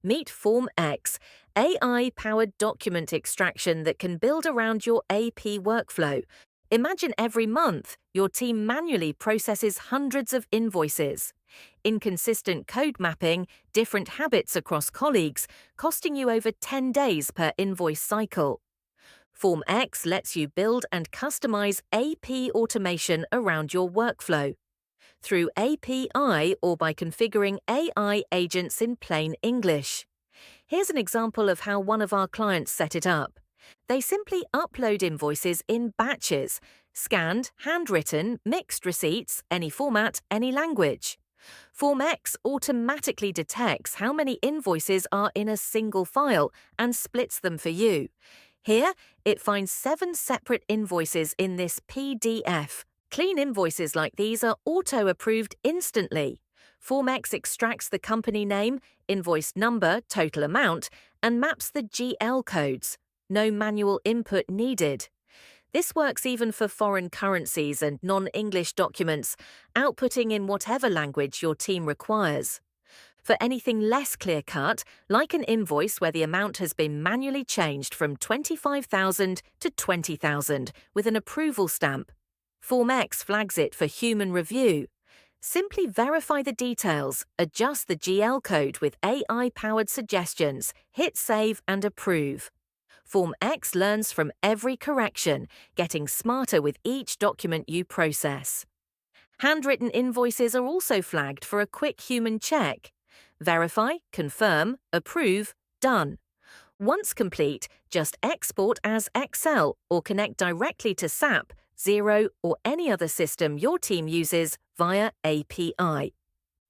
Meet FormX, AI-powered document extraction that can build around your AP workflow. Imagine every month, your team manually processes hundreds of invoices. Inconsistent code mapping, different habits across colleagues, costing you over 10 days per invoice cycle. FormX lets you build and customize AP automation around your workflow through API or by configuring AI agents in plain English. Here's an example of how one of our clients set it up. They simply upload invoices in batches, scanned, handwritten, mixed receipts, any format, any language. FormX automatically detects how many invoices are in a single file and splits them for you. Here, it finds 7 separate invoices in this PDF. Clean invoices like these are auto-approved instantly. FormX extracts the company name, invoice number, total amount, and maps the GL codes. No manual input needed. This works even for foreign currencies and non-English documents, outputting in whatever language your team requires. For anything less clear-cut, like an invoice where the amount has been manually changed from 25,000 to 20,000 with an approval stamp, FormX flags it for human review. Simply verify the details, adjust the GL code with AI-powered suggestions, hit save and approve. FormX learns from every correction, getting smarter with each document you process. Handwritten invoices are also flagged for a quick human check. Verify, confirm, approve, done. Once complete, just export as Excel or connect directly to SAP, Xero, or any other system your team uses via API.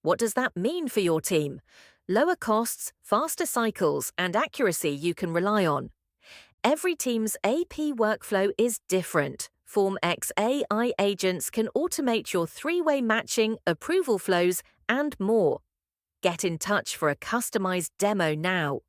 What does that mean for your team? Lower costs, faster cycles, and accuracy you can rely on. Every team's AP workflow is different. FormX AI agents can automate your 3-way matching, approval flows, and more. Get in touch for a customized demo now.